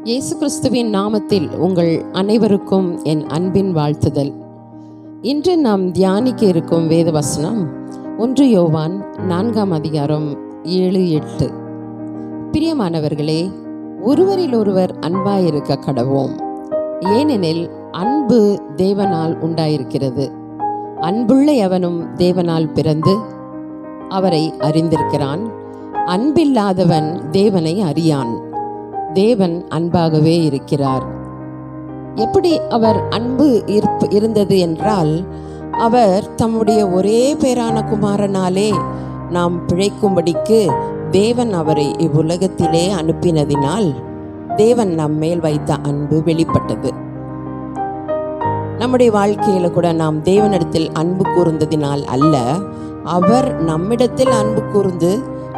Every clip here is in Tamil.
இயேசு கிறிஸ்துவின் நாமத்தில் உங்கள் அனைவருக்கும் என் அன்பின் வாழ்த்துதல். இன்று நாம் தியானிக்க இருக்கும் வேத வசனம் 1 யோவான் 4ஆம் அதிகாரம் 7-8. பிரியமானவர்களே, ஒருவரில் ஒருவர் அன்பாயிருக்க கடவோம். ஏனெனில் அன்பு தேவனால் உண்டாயிருக்கிறது. அன்புள்ள எவனும் தேவனால் பிறந்து அவரை அறிந்திருக்கிறான். அன்பில்லாதவன் தேவனை அறியான். தேவன் அன்பாகவே இருக்கிறார். எப்படி அவர் அன்பு இருந்தது என்றால், அவர் தம்முடைய ஒரே பேரான குமாரனாலே நாம் பிழைக்கும்படிக்கு தேவன் அவரை இவ்வுலகத்திலே அனுப்பினதினால் தேவன் நம் மேல் வைத்த அன்பு வெளிப்பட்டது. நம்முடைய வாழ்க்கையில கூட நாம் தேவனிடத்தில் அன்பு கூர்ந்ததினால் அல்ல, அவர் நம்மிடத்தில் அன்பு கூர்ந்து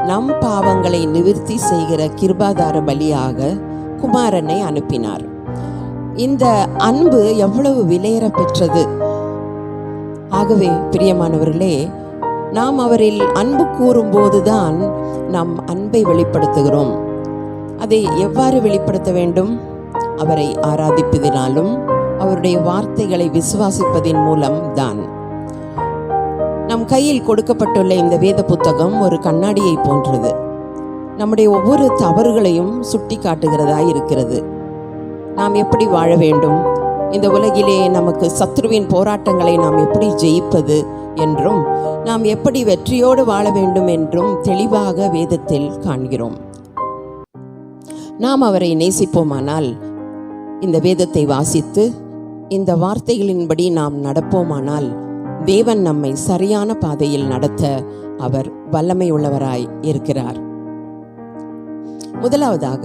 நம் பாவங்களை நிவர்த்தி செய்கிற கிருபாதார பலியாக குமாரனை அனுப்பினார். இந்த அன்பு எவ்வளவு விலையேற பெற்றது! ஆகவே பிரியமானவர்களே, நாம் அவரில் அன்பு கூறும்போதுதான் நம் அன்பை வெளிப்படுத்துகிறோம். அதை எவ்வாறு வெளிப்படுத்த வேண்டும்? அவரை ஆராதிப்பதினாலும் அவருடைய வார்த்தைகளை விசுவாசிப்பதின் மூலம் தான். நம் கையில் கொடுக்கப்பட்டுள்ள இந்த வேத புத்தகம் ஒரு கண்ணாடியை போன்றது. நம்முடைய ஒவ்வொரு தவறுகளையும் சுட்டி காட்டுகிறதாய் இருக்கிறது. நாம் எப்படி வாழ வேண்டும், இந்த உலகிலே நமக்கு சத்ருவின் போராட்டங்களை நாம் எப்படி ஜெயிப்பது என்றும், நாம் எப்படி வெற்றியோடு வாழ வேண்டும் என்றும் தெளிவாக வேதத்தில் காண்கிறோம். நாம் அவரை நேசிப்போமானால், இந்த வேதத்தை வாசித்து இந்த வார்த்தைகளின்படி நாம் நடப்போமானால், தேவன் நம்மை சரியான பாதையில் நடத்த அவர் வல்லமை உள்ளவராய் இருக்கிறார். முதலாவதாக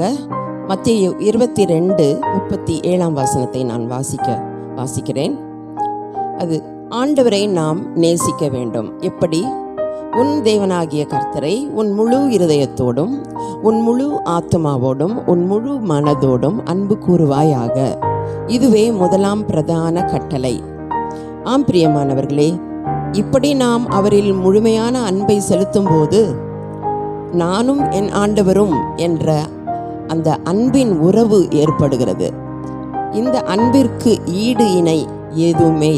மத்தேயு 22:37 வசனத்தை நான் வாசிக்கிறேன். அது, ஆண்டவரை நாம் நேசிக்க வேண்டும். எப்படி? உன் தேவனாகிய கர்த்தரை உன் முழு இருதயத்தோடும் உன் முழு ஆத்துமாவோடும் உன் முழு மனதோடும் அன்பு கூறுவாயாக. இதுவே முதலாம் பிரதான கட்டளை. ஆம் பிரியமானவர்களே, இப்படி நாம் அவரில் முழுமையான அன்பை செலுத்தும் போது நானும் என் ஆண்டவரும் என்ற அந்த அன்பின் உறவு ஏற்படுகிறது. இந்த அன்பிற்கு ஈடு இணை எதுவுமே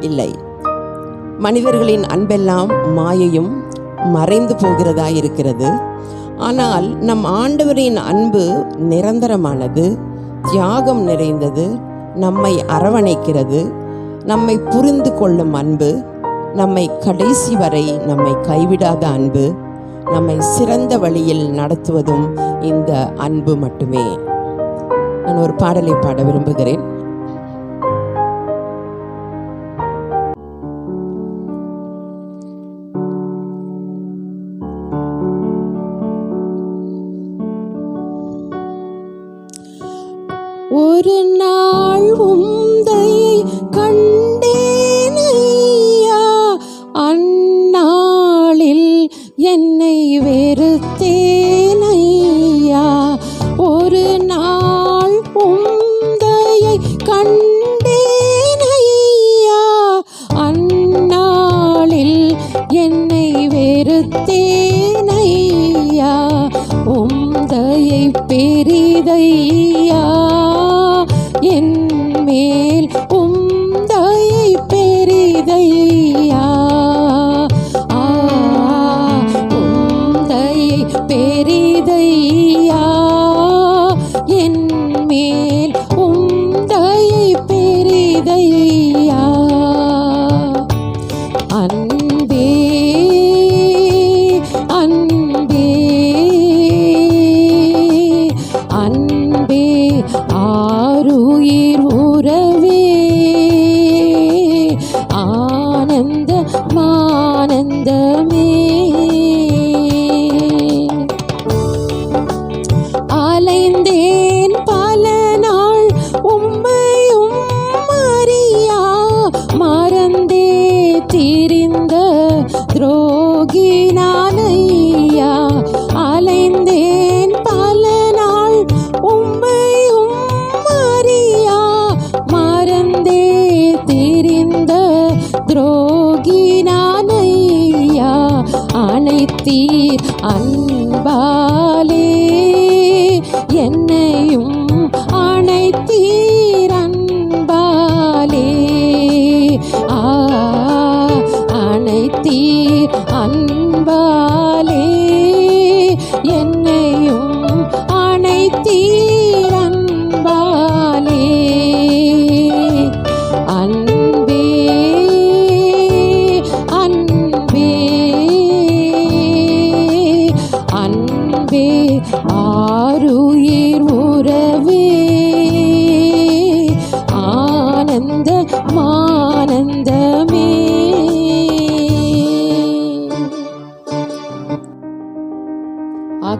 இல்லை. மனிதர்களின் அன்பெல்லாம் மாயையும் மறைந்து போகிறதா இருக்கிறது. ஆனால் நம் ஆண்டவரின் அன்பு நிரந்தரமானது, தியாகம் நிறைந்தது, நம்மை அரவணைக்கிறது, நம்மை புரிந்து கொள்ளும் அன்பு, நம்மை கடைசி வரை நம்மை கைவிடாத அன்பு, நம்மை சிறந்த வழியில் நடத்துவதும் இந்த அன்பு மட்டுமே. நான் ஒரு பாடலை பாட விரும்புகிறேன். ஒரு நாள் உந்தையை கண்டேனையா, அந்நாளில் என்னை வெறுத்தேனையா. ஒரு நாள் உந்தையை கண்டேனையா, அந்நாளில் என்னை வெறுத்தேனையா. உந்தையை பெரிதையா, என் மேல் உந்தையை பெரிதையா. உந்தையை பெரிதையா, என் மேல் உந்தையை பெரிதையா. அன்பே அன்பே அன்பே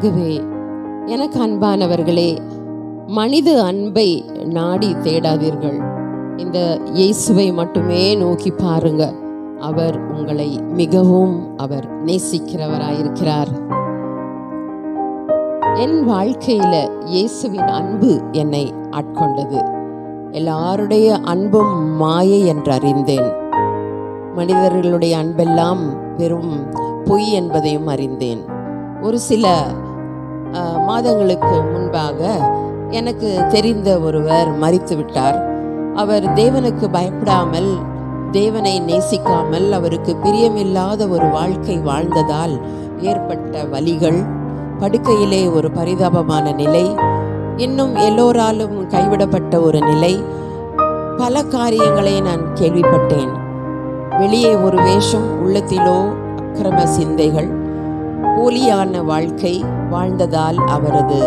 ஆகவே எனக்கு அன்பானவர்களே, மனித அன்பை நாடி தேடாதீர்கள். இந்த இயேசுவை மட்டுமே நோக்கி பாருங்க. அவர் உங்களை மிகவும் நேசிக்கிறவராயிருக்கிறார். என் வாழ்க்கையில இயேசுவின் அன்பு என்னை ஆட்கொண்டது. எல்லாருடைய அன்பும் மாயை என்று அறிந்தேன். மனிதர்களுடைய அன்பெல்லாம் வெறும் பொய் என்பதையும் அறிந்தேன். ஒரு சில மாதங்களுக்கு முன்பாக எனக்கு தெரிந்த ஒருவர் மரித்து விட்டார். அவர் தேவனுக்கு பயப்படாமல், தேவனை நேசிக்காமல், அவருக்கு பிரியமில்லாத ஒரு வாழ்க்கை வாழ்ந்ததால் ஏற்பட்ட வலிகள், படுக்கையிலே ஒரு பரிதாபமான நிலை, இன்னும் எல்லோராலும் கைவிடப்பட்ட ஒரு நிலை, பல காரியங்களை நான் கேள்விப்பட்டேன். வெளியே ஒரு வேஷம், உள்ளத்திலோ அக்கிரம சிந்தைகள், போலியான வாழ்க்கை வாழ்ந்ததால் அவரது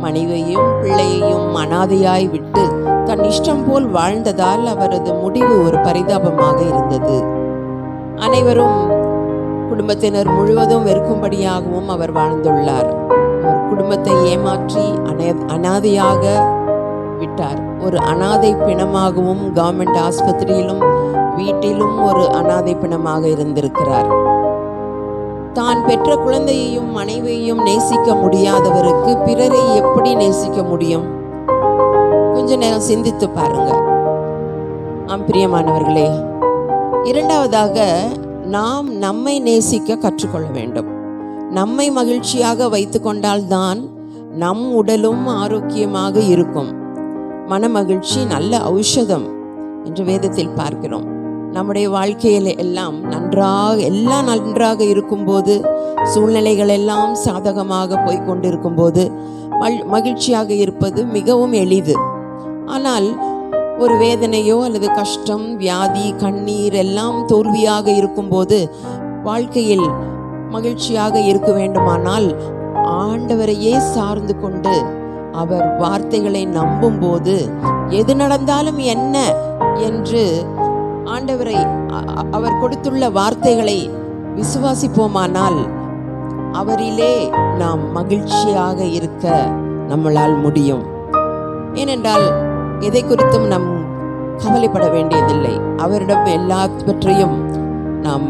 மனைவியையும் பிள்ளையையும் அனாதையாய் விட்டு தன் இஷ்டம் போல் வாழ்ந்ததால் அவரது முடிவு ஒரு பரிதாபமாக இருந்தது. அனைவரும், குடும்பத்தினர் முழுவதும் வெறுக்கும்படியாகவும் அவர் வாழ்ந்துள்ளார். அவர் குடும்பத்தை ஏமாற்றி அனாதையாக விட்டார். ஒரு அனாதை பிணமாகவும் கவர்மெண்ட் ஆஸ்பத்திரியிலும் வீட்டிலும் ஒரு அனாதை பிணமாக இருந்திருக்கிறார். தான் பெற்ற குழந்தையையும் மனைவியையும் நேசிக்க முடியாதவருக்கு பிறரை எப்படி நேசிக்க முடியும்? கொஞ்ச நேரம் சிந்தித்து பாருங்க. பிரியமானவர்களே, இரண்டாவதாக நாம் நம்மை நேசிக்க கற்றுக்கொள்ள வேண்டும். நம்மை மகிழ்ச்சியாக வைத்து கொண்டால்தான் நம் உடலும் ஆரோக்கியமாக இருக்கும். மன மகிழ்ச்சி நல்ல ஔஷதம் என்று வேதத்தில் பார்க்கிறோம். நம்முடைய வாழ்க்கையில் எல்லாம் நன்றாக இருக்கும்போது, சூழ்நிலைகள் எல்லாம் சாதகமாக போய்கொண்டிருக்கும் போது மகிழ்ச்சியாக இருப்பது மிகவும் எளிது. ஆனால் ஒரு வேதனையோ அல்லது கஷ்டம், வியாதி, கண்ணீர் எல்லாம் தோல்வியாக இருக்கும்போது வாழ்க்கையில் மகிழ்ச்சியாக இருக்க வேண்டுமானால் ஆண்டவரையே சார்ந்து கொண்டு அவர் வார்த்தைகளை நம்பும் போது எது நடந்தாலும் என்ன என்று ஆண்டவரை, அவர் கொடுத்துள்ள வார்த்தைகளை விசுவாசிப்போமானால் அவரிலே நாம் மகிழ்ச்சியாக இருக்க நம்மளால் முடியும். ஏனென்றால் எதை குறித்தும் நாம் கவலைப்பட வேண்டியதில்லை. அவரிடம் எல்லாவற்றையும் நாம்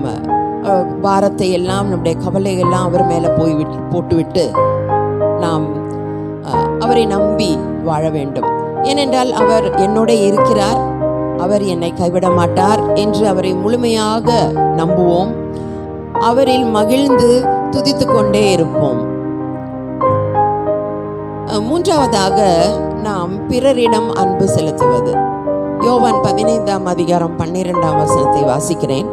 பாரத்தை எல்லாம், நம்முடைய கவலையெல்லாம் அவர் மேலே போட்டுவிட்டு நாம் அவரை நம்பி வாழ வேண்டும். ஏனென்றால் அவர் என்னோட இருக்கிறார், அவர் என்னை கைவிட மாட்டார் என்று அவரை முழுமையாக நம்புவோம். அவரில் மகிழ்ந்து துதித்து கொண்டே இருப்போம். மூன்றாவதாக நாம் பிறரிடம் அன்பு செலுத்துவது. யோவான் 15:12 வாசிக்கிறேன்.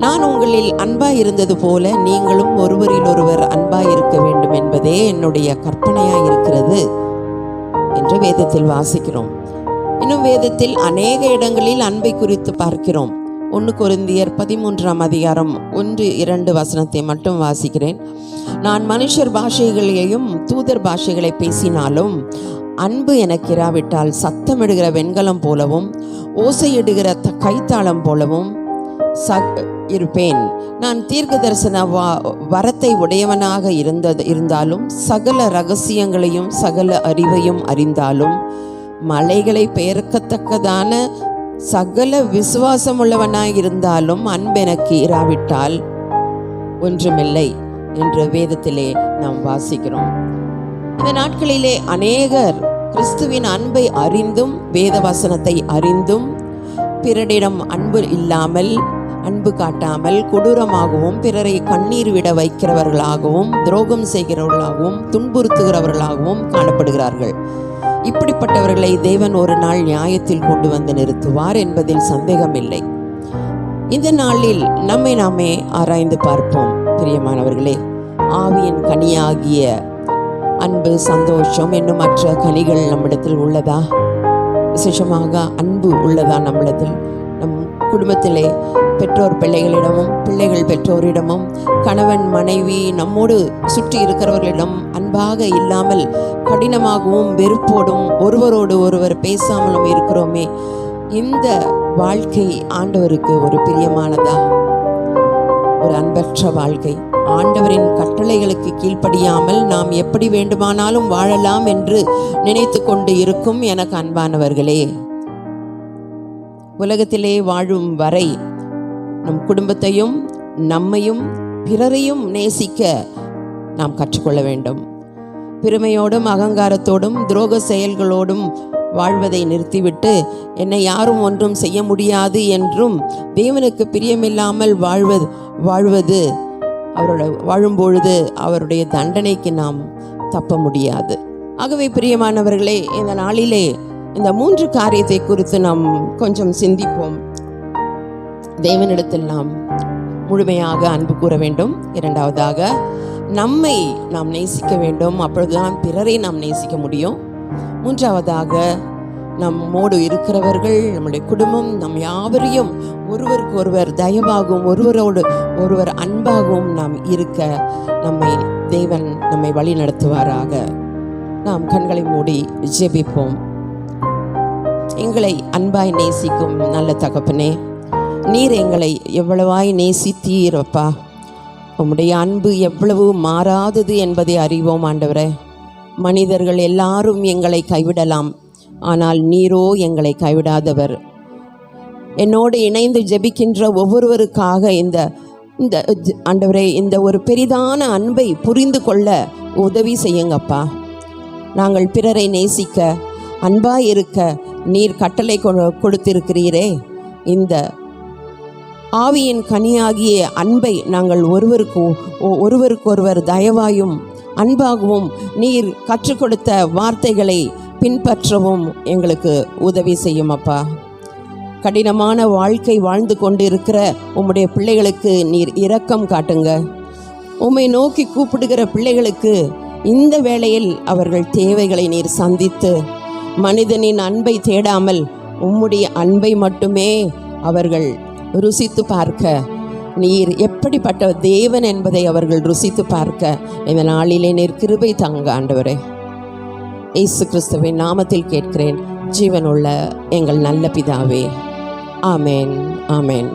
நான் உங்களில் அன்பாய் இருந்தது போல நீங்களும் ஒருவரில் ஒருவர் அன்பாய் இருக்க வேண்டும் என்பதே என்னுடைய கற்பனையாய் இருக்கிறது என்று வேதத்தில் வாசிக்கிறோம். இன்னும் வேதத்தில் அநேக இடங்களில் அன்பை குறித்து பார்க்கிறோம். 1 கொரிந்தியர் 13:1-2 மட்டும் வாசிக்கிறேன். நான் மனுஷர் பாஷைகளையும் தூதர் பாஷைகளை பேசினாலும் அன்பு எனக்கு இராவிட்டால் சத்தமிடுகிற வெண்கலம் போலவும் ஓசையிடுகிற கைத்தாளம் போலவும் இருப்பேன். நான் தீர்க்க தரிசன வரத்தை உடையவனாக இருந்தாலும் சகல ரகசியங்களையும் சகல அறிவையும் அறிந்தாலும் மலைகளை பெயர்க்கத்தக்கதான சகல விசுவாசம் உள்ளவனாய் இருந்தாலும் அன்பு எனக்கு இராவிட்டால் ஒன்றுமில்லை என்று வேதத்திலே நாம் வாசிக்கிறோம். இந்த நாட்களிலே அநேகர் கிறிஸ்துவின் அன்பை அறிந்தும் வேத வசனத்தை அறிந்தும் பிறரிடம் அன்பு இல்லாமல், அன்பு காட்டாமல் கொடூரமாகவும் பிறரை கண்ணீர் விட வைக்கிறவர்களாகவும் துரோகம் செய்கிறவர்களாகவும் துன்புறுத்துகிறவர்களாகவும் காணப்படுகிறார்கள். இப்படிப்பட்டவர்களை தேவன் ஒரு நாள் நியாயத்தில் கொண்டு வந்து நிறுத்துவார் என்பதில் சந்தேகமில்லை. இந்த நாளில் நம்மை நாமே ஆராய்ந்து பார்ப்போம். பிரியமானவர்களே, ஆவியின் கனியாகிய அன்பு, சந்தோஷம் என்னும் மற்ற கனிகள் நம்மிடத்தில் உள்ளதா? விசேஷமாக அன்பு உள்ளதா நம்மிடத்தில்? நம் குடும்பத்திலே பெற்றோர் பிள்ளைகளிடமும், பிள்ளைகள் பெற்றோரிடமும், கணவன் மனைவி நம்மோடு சுற்றி இருக்கிறவர்களிடம் அன்பாக இல்லாமல் கடினமாகவும் வெறுப்போடும் ஒருவரோடு ஒருவர் பேசாமலும் இருக்கிறோமே, இந்த வாழ்க்கை ஆண்டவருக்கு ஒரு பிரியமானதா? ஒரு அன்பற்ற வாழ்க்கை. ஆண்டவரின் கட்டளைகளுக்கு கீழ்ப்படியாமல் நாம் எப்படி வேண்டுமானாலும் வாழலாம் என்று நினைத்து கொண்டு இருக்கும் எனக்கு அன்பானவர்களே, உலகத்திலே வாழும் வரை நம் குடும்பத்தையும் நம்மையும் பிறரையும் நேசிக்க நாம் கற்றுக்கொள்ள வேண்டும். பெருமையோடும் அகங்காரத்தோடும் துரோக செயல்களோடும் வாழ்வதை நிறுத்திவிட்டு என்னை யாரும் ஒன்றும் செய்ய முடியாது என்றும் தேவனுக்கு பிரியமில்லாமல் வாழ்வது வாழும்பொழுது அவருடைய தண்டனைக்கு நாம் தப்ப முடியாது. ஆகவே பிரியமானவர்களே, இந்த நாளிலே இந்த 3 காரியத்தை குறித்து நாம் கொஞ்சம் சிந்திப்போம். தேவனிடத்தில் நாம் முழுமையாக அன்பு கூற வேண்டும். இரண்டாவதாக, நம்மை நாம் நேசிக்க வேண்டும். அப்பொழுதுதான் பிறரை நாம் நேசிக்க முடியும். மூன்றாவதாக, நம்மோடு இருக்கிறவர்கள், நம்முடைய குடும்பம், நம் யாவரையும் ஒருவருக்கு ஒருவர் தயவாகவும் ஒருவரோடு ஒருவர் அன்பாகவும் நாம் இருக்க தேவன் நம்மை வழி நடத்துவாராக. நாம் கண்களை மூடி ஜெபிப்போம். எங்களை அன்பாய் நேசிக்கும் நல்ல தகப்பனே, நீர் எங்களை எவ்வளவாய் நேசித்தீரப்பா. உம்முடைய அன்பு எவ்வளவு மாறாதது என்பதை அறிவோம் ஆண்டவரே. மனிதர்கள் எல்லாரும் எங்களை கைவிடலாம், ஆனால் நீரோ எங்களை கைவிடாதவர். என்னோடு இணைந்து ஜெபிக்கின்ற ஒவ்வொருவருக்காக இந்த ஆண்டவரே, இந்த ஒரு பெரிதான அன்பை புரிந்து கொள்ள உதவி செய்யுங்கப்பா. நாங்கள் பிறரை நேசிக்க, அன்பாய் இருக்க நீர் கட்டளை கொடுத்திருக்கிறீரே. இந்த ஆவியின் கனியாகிய அன்பை நாங்கள் ஒருவருக்கொருவர் தயவாயும் அன்பாகவும் நீர் கற்றுக் கொடுத்த வார்த்தைகளை பின்பற்றவும் எங்களுக்கு உதவி செய்யும் அப்பா. கடினமான வாழ்க்கை வாழ்ந்து கொண்டிருக்கிற உம்முடைய பிள்ளைகளுக்கு நீர் இரக்கம் காட்டுங்க. உம்மை நோக்கி கூப்பிடுகிற பிள்ளைகளுக்கு இந்த வேளையில் அவர்கள் தேவைகளை நீர் சந்தித்து, மனிதனின் அன்பை தேடாமல் உம்முடைய அன்பை மட்டுமே அவர்கள் ருசித்து பார்க்க, நீர் எப்படிப்பட்ட தேவன் என்பதை அவர்கள் ருசித்து பார்க்க இந்த நாளிலே நீர் கிருபை தாங்க ஆண்டவரே. இயேசு கிறிஸ்துவின் நாமத்தில் கேட்கிறேன், ஜீவனுள்ள எங்கள் நல்ல பிதாவே. ஆமேன், ஆமேன்.